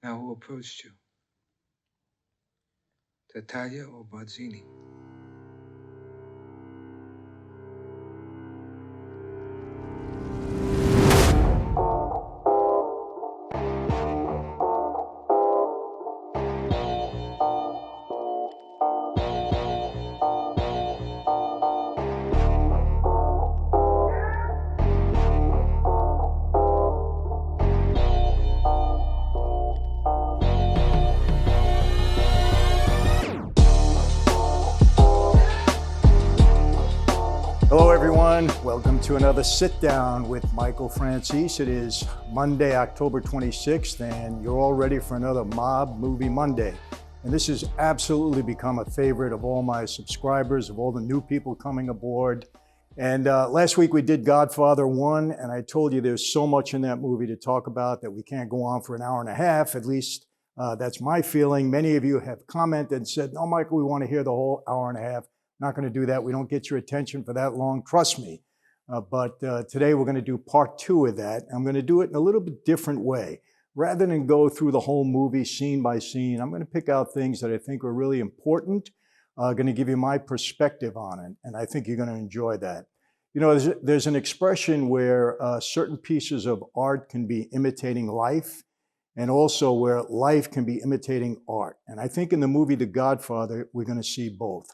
Now, who approached you? Tatalia or Barzini? Hello, everyone. Welcome to another sit down with Michael Franzese. It is Monday, October 26th, and you're all ready for another Mob Movie Monday. And this has absolutely become a favorite of all my subscribers, of all the new people coming aboard. And last week we did Godfather 1, and I told you there's so much in that movie to talk about that we can't go on for an hour and a half. At least that's my feeling. Many of you have commented and said, no, Michael, we want to hear the whole hour and a half. Not going to do that. We don't get your attention for that long, trust me. But today we're going to do part 2 of that. I'm going to do it in a little bit different way. Rather than go through the whole movie scene by scene, I'm going to pick out things that I think are really important. Going to give you my perspective on it, and I think you're going to enjoy that. You know, there's an expression where certain pieces of art can be imitating life, and also where life can be imitating art. And I think in the movie The Godfather, we're going to see both.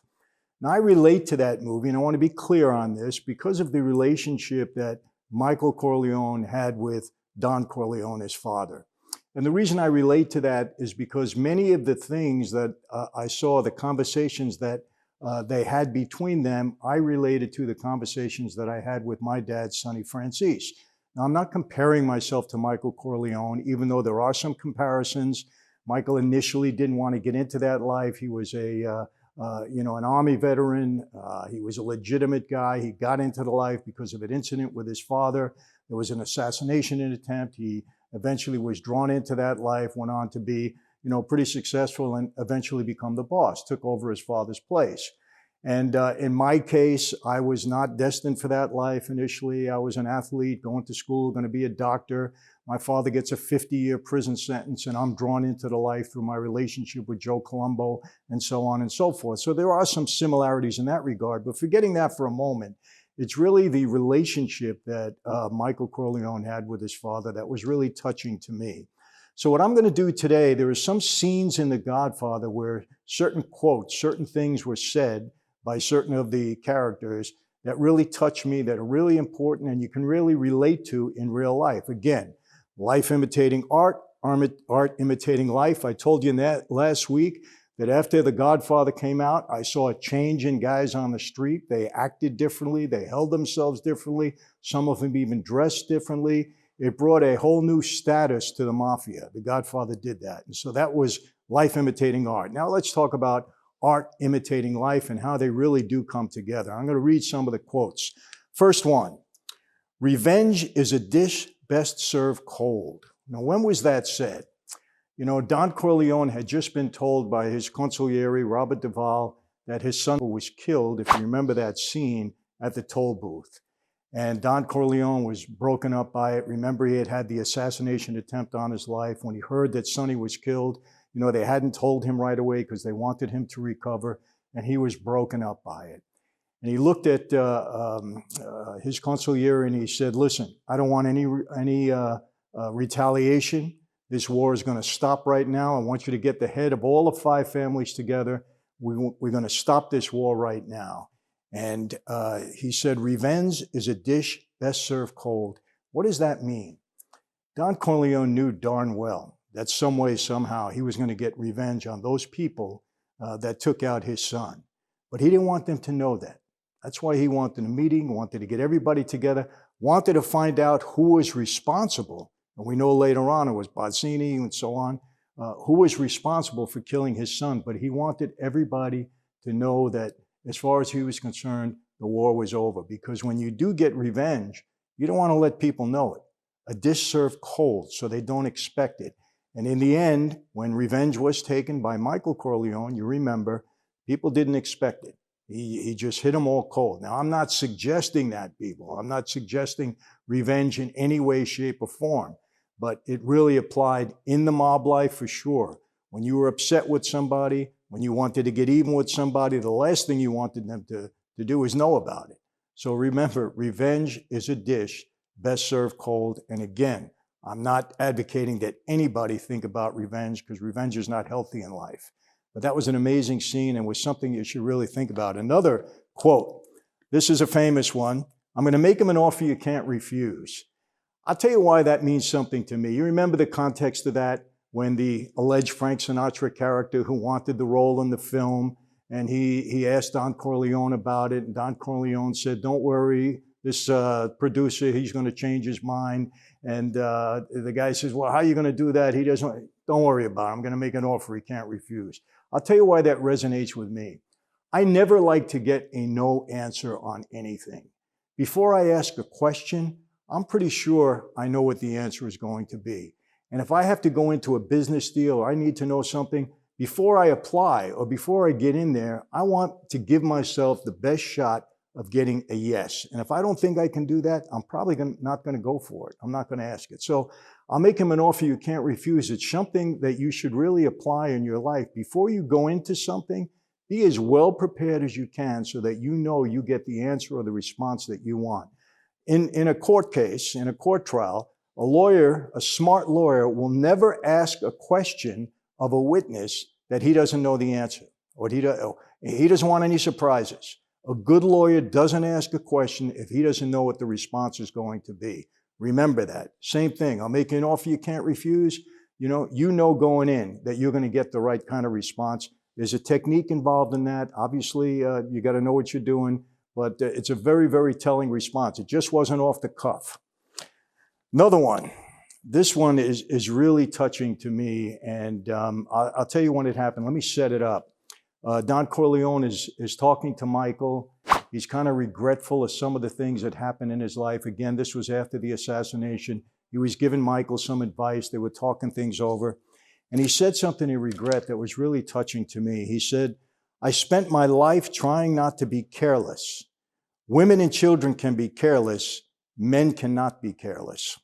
Now, I relate to that movie, and I want to be clear on this, because of the relationship that Michael Corleone had with Don Corleone, his father. And the reason I relate to that is because many of the things that I saw, the conversations that they had between them, I related to the conversations that I had with my dad, Sonny Franzese. Now, I'm not comparing myself to Michael Corleone, even though there are some comparisons. Michael initially didn't want to get into that life. He was an Army veteran. He was a legitimate guy. He got into the life because of an incident with his father. There was an assassination attempt. He eventually was drawn into that life, went on to be, pretty successful and eventually become the boss, took over his father's place. And in my case, I was not destined for that life initially. I was an athlete, going to school, going to be a doctor. My father gets a 50-year prison sentence, and I'm drawn into the life through my relationship with Joe Colombo and so on and so forth. So there are some similarities in that regard, but forgetting that for a moment, it's really the relationship that Michael Corleone had with his father that was really touching to me. So what I'm going to do today, there are some scenes in The Godfather where certain quotes, certain things were said by certain of the characters that really touch me, that are really important, and you can really relate to in real life. Again, life imitating art, art imitating life. I told you in that last week that after The Godfather came out, I saw a change in guys on the street. They acted differently. They held themselves differently. Some of them even dressed differently. It brought a whole new status to the mafia. The Godfather did that. And so that was life imitating art. Now let's talk about art imitating life and how they really do come together. I'm going to read some of the quotes. First one, revenge is a dish best served cold. Now, when was that said? Don Corleone had just been told by his consigliere, Robert Duvall, that his son was killed, if you remember that scene, at the toll booth. And Don Corleone was broken up by it. Remember, he had had the assassination attempt on his life. When he heard that Sonny was killed, they hadn't told him right away because they wanted him to recover, and he was broken up by it. And he looked at his consigliere and he said, listen, I don't want any retaliation. This war is going to stop right now. I want you to get the head of all the 5 families together. We're going to stop this war right now. And he said, revenge is a dish best served cold. What does that mean? Don Corleone knew darn well that some way, somehow, he was going to get revenge on those people that took out his son. But he didn't want them to know that. That's why he wanted a meeting, wanted to get everybody together, wanted to find out who was responsible. And we know later on it was Barzini and so on, who was responsible for killing his son. But he wanted everybody to know that as far as he was concerned, the war was over. Because when you do get revenge, you don't want to let people know it. A dish served cold, so they don't expect it. And in the end, when revenge was taken by Michael Corleone, you remember, people didn't expect it. He just hit them all cold. Now, I'm not suggesting that, people. I'm not suggesting revenge in any way, shape, or form. but it really applied in the mob life for sure. When you were upset with somebody, when you wanted to get even with somebody, the last thing you wanted them to do is know about it. So remember, revenge is a dish best served cold. And again, I'm not advocating that anybody think about revenge, because revenge is not healthy in life. But that was an amazing scene and was something you should really think about. Another quote, this is a famous one. I'm going to make him an offer you can't refuse. I'll tell you why that means something to me. You remember the context of that when the alleged Frank Sinatra character who wanted the role in the film, and he asked Don Corleone about it, and Don Corleone said, don't worry, this producer, he's going to change his mind. And the guy says, well, how are you going to do that? He doesn't, don't worry about it. I'm going to make an offer he can't refuse. I'll tell you why that resonates with me. I never like to get a no answer on anything. Before I ask a question, I'm pretty sure I know what the answer is going to be. And if I have to go into a business deal or I need to know something, before I apply or before I get in there, I want to give myself the best shot of getting a yes. And if I don't think I can do that, I'm probably not going to go for it. I'm not going to ask it. So I'll make him an offer you can't refuse. It's something that you should really apply in your life. Before you go into something, be as well prepared as you can so that you know you get the answer or the response that you want. In a court case, in a court trial, a lawyer, a smart lawyer, will never ask a question of a witness that he doesn't know the answer, or he doesn't want any surprises. A good lawyer doesn't ask a question if he doesn't know what the response is going to be. Remember that. Same thing. I'll make you an offer you can't refuse. You know going in that you're going to get the right kind of response. There's a technique involved in that. Obviously, you got to know what you're doing, but it's a very, very telling response. It just wasn't off the cuff. Another one. This one is really touching to me, and I'll tell you when it happened. Let me set it up. Don Corleone is talking to Michael. He's kind of regretful of some of the things that happened in his life. Again, this was after the assassination. He was giving Michael some advice. They were talking things over. And he said something in regret that was really touching to me. He said, I spent my life trying not to be careless. Women and children can be careless. Men cannot be careless.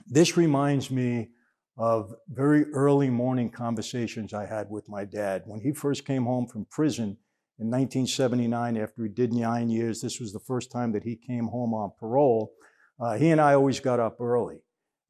This reminds me of very early morning conversations I had with my dad. When he first came home from prison in 1979, after he did 9 years, this was the first time that he came home on parole. He and I always got up early.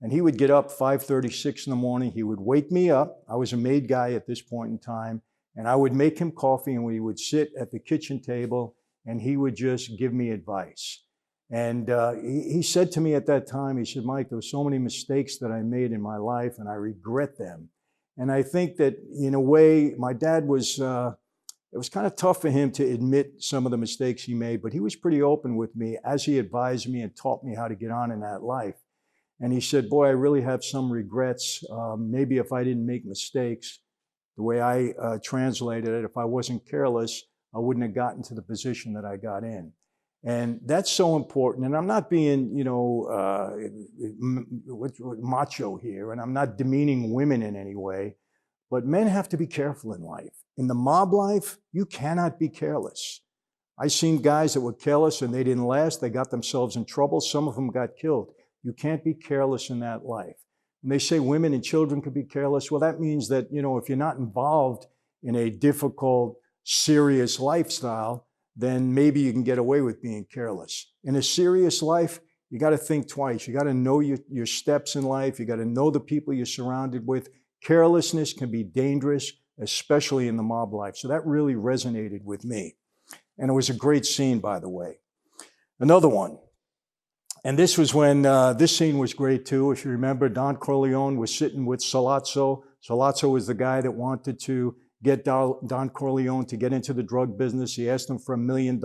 And he would get up 5:36 in the morning. He would wake me up. I was a maid guy at this point in time. And I would make him coffee, and we would sit at the kitchen table, and he would just give me advice. And he said to me at that time, he said, Mike, there were so many mistakes that I made in my life, and I regret them. And I think that, in a way, my dad was, it was kind of tough for him to admit some of the mistakes he made, but he was pretty open with me as he advised me and taught me how to get on in that life. And he said, boy, I really have some regrets. Maybe if I didn't make mistakes, the way I translated it, if I wasn't careless, I wouldn't have gotten to the position that I got in. And that's so important. And I'm not being, macho here, and I'm not demeaning women in any way, but men have to be careful in life. In the mob life, you cannot be careless. I've seen guys that were careless and they didn't last. They got themselves in trouble. Some of them got killed. You can't be careless in that life. And they say women and children can be careless. Well, that means that, if you're not involved in a difficult, serious lifestyle, then maybe you can get away with being careless. In a serious life, you got to think twice. You got to know your steps in life. You got to know the people you're surrounded with. Carelessness can be dangerous, especially in the mob life. So that really resonated with me. And it was a great scene, by the way. Another one. And this was when, this scene was great too. If you remember, Don Corleone was sitting with Sollozzo. Sollozzo was the guy that wanted to get Don Corleone to get into the drug business. He asked him for $1 million.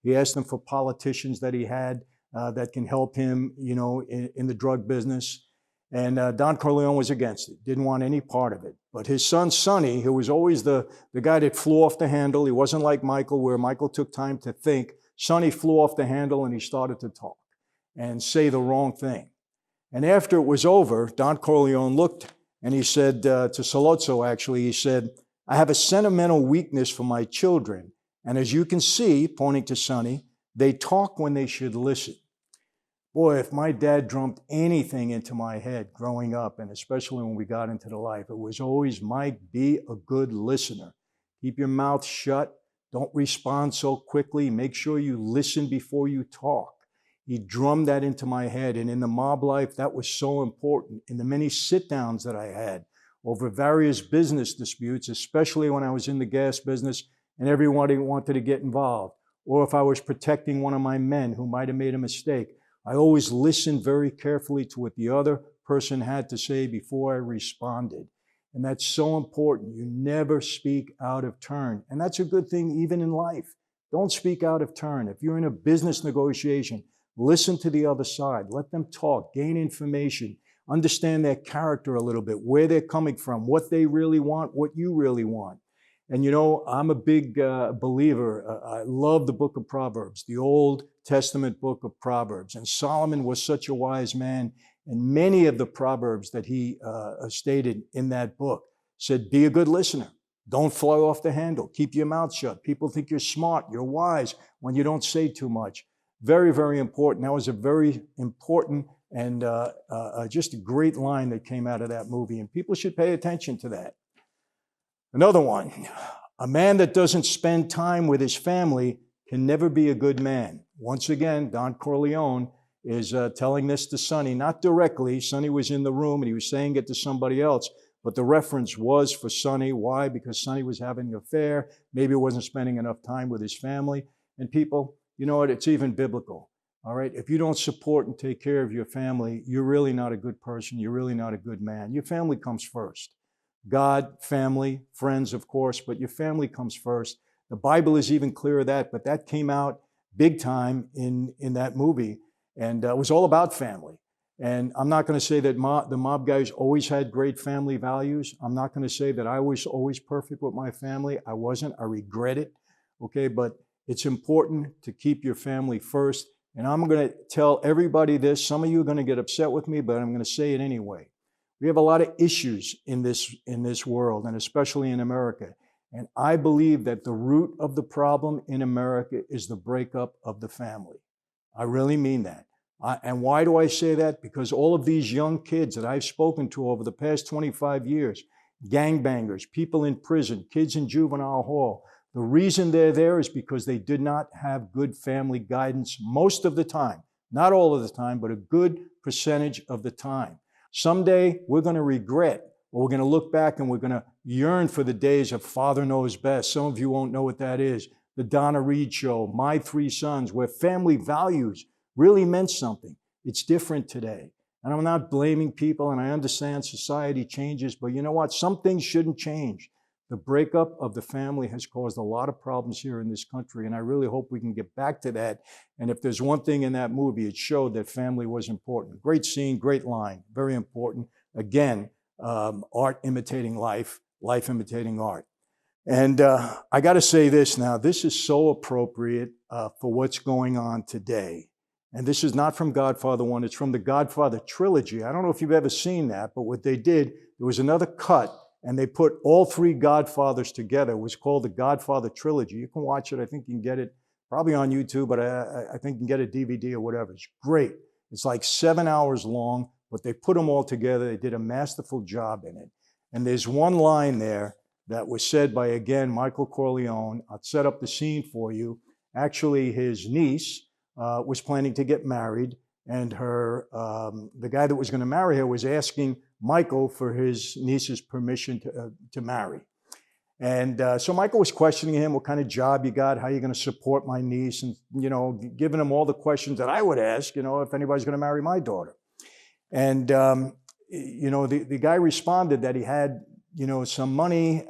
He asked him for politicians that he had that can help him, in the drug business. And Don Corleone was against it, didn't want any part of it. But his son, Sonny, who was always the guy that flew off the handle, he wasn't like Michael, where Michael took time to think. Sonny flew off the handle and he started to talk and say the wrong thing. And after it was over, Don Corleone looked and he said to Sollozzo, actually, he said, I have a sentimental weakness for my children. And as you can see, pointing to Sonny, they talk when they should listen. Boy, if my dad drummed anything into my head growing up, and especially when we got into the life, it was always, Mike, be a good listener. Keep your mouth shut. Don't respond so quickly. Make sure you listen before you talk. He drummed that into my head. And in the mob life, that was so important. In the many sit-downs that I had over various business disputes, especially when I was in the gas business and everybody wanted to get involved, or if I was protecting one of my men who might have made a mistake, I always listened very carefully to what the other person had to say before I responded. And that's so important. You never speak out of turn. And that's a good thing even in life. Don't speak out of turn. If you're in a business negotiation, listen to the other side. Let them talk, gain information, understand their character a little bit, where they're coming from, what they really want, what you really want. And you know, I'm a big believer. I love the book of Proverbs, the Old Testament book of Proverbs. And Solomon was such a wise man. And many of the Proverbs that he stated in that book said, be a good listener. Don't fly off the handle. Keep your mouth shut. People think you're smart, you're wise when you don't say too much. Very, very important. That was a very important and just a great line that came out of that movie. And people should pay attention to that. Another one, a man that doesn't spend time with his family can never be a good man. Once again, Don Corleone is telling this to Sonny, not directly. Sonny was in the room and he was saying it to somebody else, but the reference was for Sonny. Why? Because Sonny was having an affair. Maybe he wasn't spending enough time with his family. And people, you know what? It's even biblical. All right? If you don't support and take care of your family, you're really not a good person. You're really not a good man. Your family comes first. God, family, friends, of course, but your family comes first. The Bible is even clear of that, but that came out big time in that movie, and it was all about family. And I'm not going to say that the mob guys always had great family values. I'm not going to say that I was always perfect with my family. I wasn't. I regret it. Okay, but it's important to keep your family first. And I'm going to tell everybody this. Some of you are going to get upset with me, but I'm going to say it anyway. We have a lot of issues in this world, and especially in America. And I believe that the root of the problem in America is the breakup of the family. I really mean that. And why do I say that? Because all of these young kids that I've spoken to over the past 25 years, gangbangers, people in prison, kids in juvenile hall, the reason they're there is because they did not have good family guidance most of the time. Not all of the time, but a good percentage of the time. Someday we're going to regret, or we're going to look back and we're going to yearn for the days of Father Knows Best. Some of you won't know what that is. The Donna Reed Show, My Three Sons, where family values really meant something. It's different today. And I'm not blaming people, and I understand society changes, but you know what? Some things shouldn't change. The breakup of the family has caused a lot of problems here in this country, and I really hope we can get back to that. And if there's one thing in that movie, it showed that family was important. Great scene, great line, very important. Again, art imitating life, life imitating art. And I got to say this now, this is so appropriate for what's going on today. And this is not from Godfather 1, it's from the Godfather trilogy. I don't know if you've ever seen that, but what they did, there was another cut, and they put all three Godfathers together. It was called the Godfather trilogy. You can watch it. I think you can get it probably on YouTube, but I think you can get a DVD or whatever. It's great. It's like 7 hours long, but they put them all together. They did a masterful job in it. And there's one line there that was said by, again, Michael Corleone. I'll set up the scene for you. Actually, his niece was planning to get married, and the guy that was going to marry her was asking Michael for his niece's permission to marry. And so Michael was questioning him, what kind of job you got, how are you going to support my niece, and, you know, giving him all the questions that I would ask, you know, if anybody's going to marry my daughter. And, you know, the guy responded that he had, you know, some money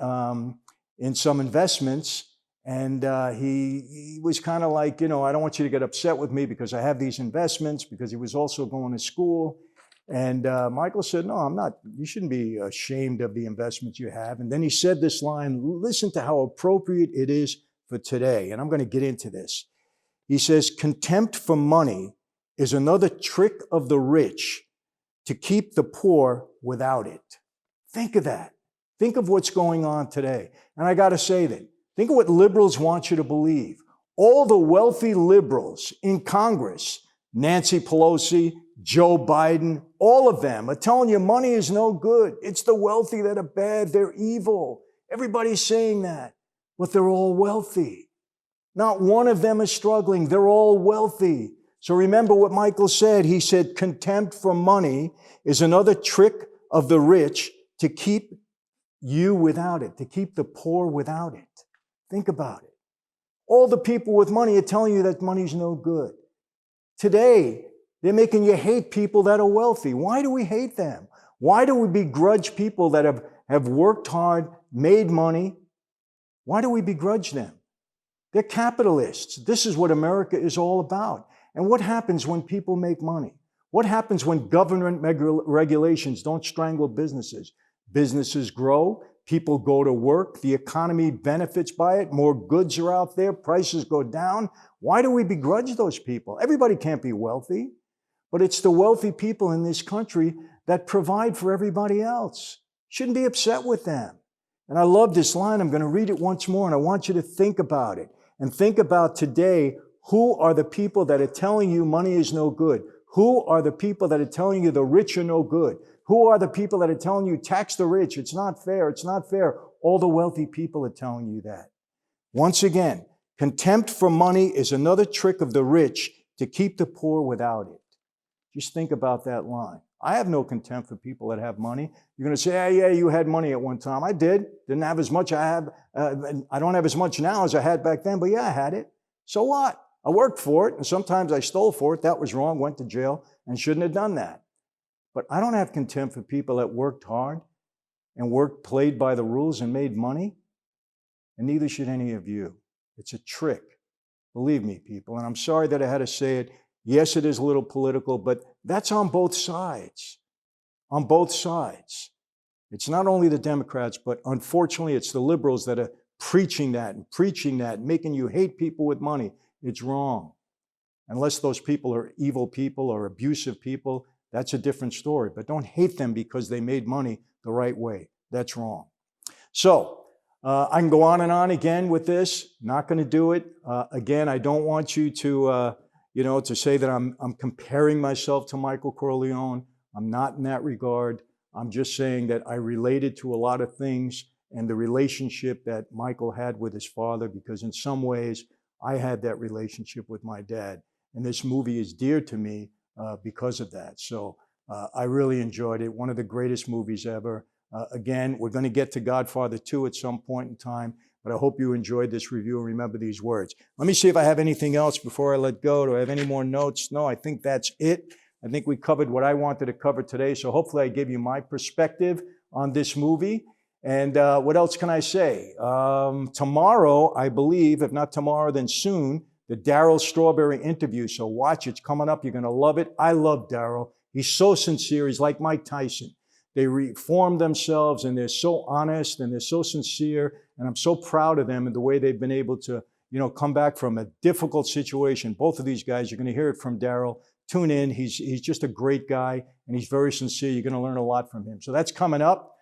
in some investments, and he was kind of like, you know, I don't want you to get upset with me because I have these investments, because he was also going to school. And Michael said, no, I'm not, you shouldn't be ashamed of the investments you have. And then he said this line, listen to how appropriate it is for today. And I'm going to get into this. He says, contempt for money is another trick of the rich to keep the poor without it. Think of that. Think of what's going on today. And I got to say that. Think of what liberals want you to believe. All the wealthy liberals in Congress Nancy Pelosi, Joe Biden, all of them are telling you money is no good. It's the wealthy that are bad. They're evil. Everybody's saying that, but they're all wealthy. Not one of them is struggling. They're all wealthy. So remember what Michael said. He said, contempt for money is another trick of the rich to keep you without it, to keep the poor without it. Think about it. All the people with money are telling you that money's no good. Today, they're making you hate people that are wealthy. Why do we hate them? Why do we begrudge people that have worked hard, made money? Why do we begrudge them? They're capitalists. This is what America is all about. And what happens when people make money? What happens when government regulations don't strangle businesses? Businesses grow, people go to work, the economy benefits by it, more goods are out there, prices go down. Why do we begrudge those people? Everybody can't be wealthy, but it's the wealthy people in this country that provide for everybody else. Shouldn't be upset with them. And I love this line. I'm going to read it once more, and I want you to think about it. And think about today, who are the people that are telling you money is no good? Who are the people that are telling you the rich are no good? Who are the people that are telling you tax the rich? It's not fair. It's not fair. All the wealthy people are telling you that. Once again, contempt for money is another trick of the rich to keep the poor without it. Just think about that line. I have no contempt for people that have money. You're going to say, yeah, you had money at one time. I did. Didn't have as much I don't have as much now as I had back then, but yeah, I had it. So what? I worked for it, and sometimes I stole for it. That was wrong, went to jail, and shouldn't have done that. But I don't have contempt for people that worked hard and played by the rules and made money, and neither should any of you. It's a trick. Believe me, people, and I'm sorry that I had to say it. Yes, it is a little political, but that's on both sides. On both sides. It's not only the Democrats, but unfortunately, it's the liberals that are preaching that, making you hate people with money. It's wrong. Unless those people are evil people or abusive people, that's a different story. But don't hate them because they made money the right way. That's wrong. So, I can go on again with this. Not going to do it. Again, I don't want you to say that I'm comparing myself to Michael Corleone. I'm not in that regard. I'm just saying that I related to a lot of things and the relationship that Michael had with his father, because in some ways I had that relationship with my dad. And this movie is dear to me because of that. So I really enjoyed it. One of the greatest movies ever. Again, we're going to get to Godfather 2 at some point in time, but I hope you enjoyed this review and remember these words. Let me see if I have anything else before I let go. Do I have any more notes? No, I think that's it. I think we covered what I wanted to cover today, so hopefully I gave you my perspective on this movie. And what else can I say? Tomorrow, I believe, if not tomorrow, then soon, the Darryl Strawberry interview. So watch, it's coming up. You're going to love it. I love Darryl. He's so sincere. He's like Mike Tyson. They reform themselves, and they're so honest, and they're so sincere, and I'm so proud of them and the way they've been able to, come back from a difficult situation. Both of these guys, you're going to hear it from Darryl. Tune in. He's just a great guy, and he's very sincere. You're going to learn a lot from him. So that's coming up.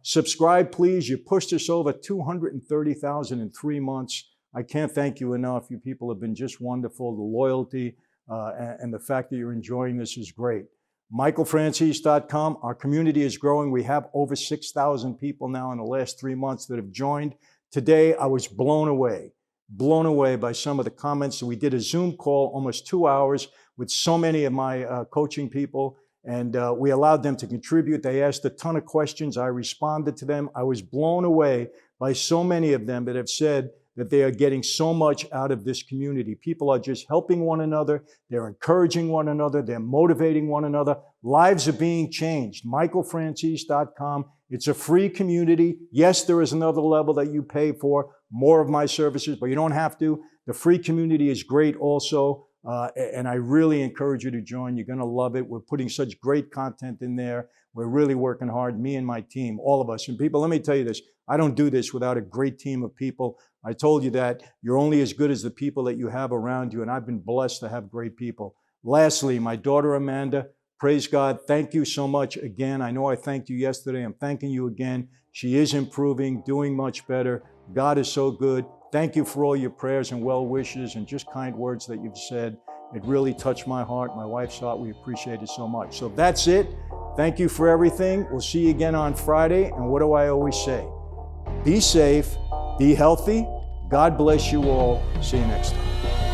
Subscribe, please. You pushed us over 230,000 in 3 months. I can't thank you enough. You people have been just wonderful. The loyalty and the fact that you're enjoying this is great. MichaelFranzese.com. Our community is growing. We have over 6,000 people now in the last 3 months that have joined. Today, I was blown away by some of the comments. We did a Zoom call, almost 2 hours, with so many of my coaching people, and we allowed them to contribute. They asked a ton of questions. I responded to them. I was blown away by so many of them that have said that they are getting so much out of this community. People are just helping one another. They're encouraging one another. They're motivating one another. Lives are being changed. MichaelFranzese.com. It's a free community. Yes, there is another level that you pay for, more of my services, but you don't have to. The free community is great also, and I really encourage you to join. You're going to love it. We're putting such great content in there. We're really working hard, me and my team, all of us. And people, let me tell you this. I don't do this without a great team of people. I told you that you're only as good as the people that you have around you, and I've been blessed to have great people. Lastly, my daughter Amanda, praise God. Thank you so much again. I know I thanked you yesterday. I'm thanking you again. She is improving, doing much better. God is so good. Thank you for all your prayers and well wishes and just kind words that you've said. It really touched my heart, my wife's heart. We appreciate it so much. So that's it. Thank you for everything. We'll see you again on Friday. And what do I always say? Be safe, be healthy. God bless you all. See you next time.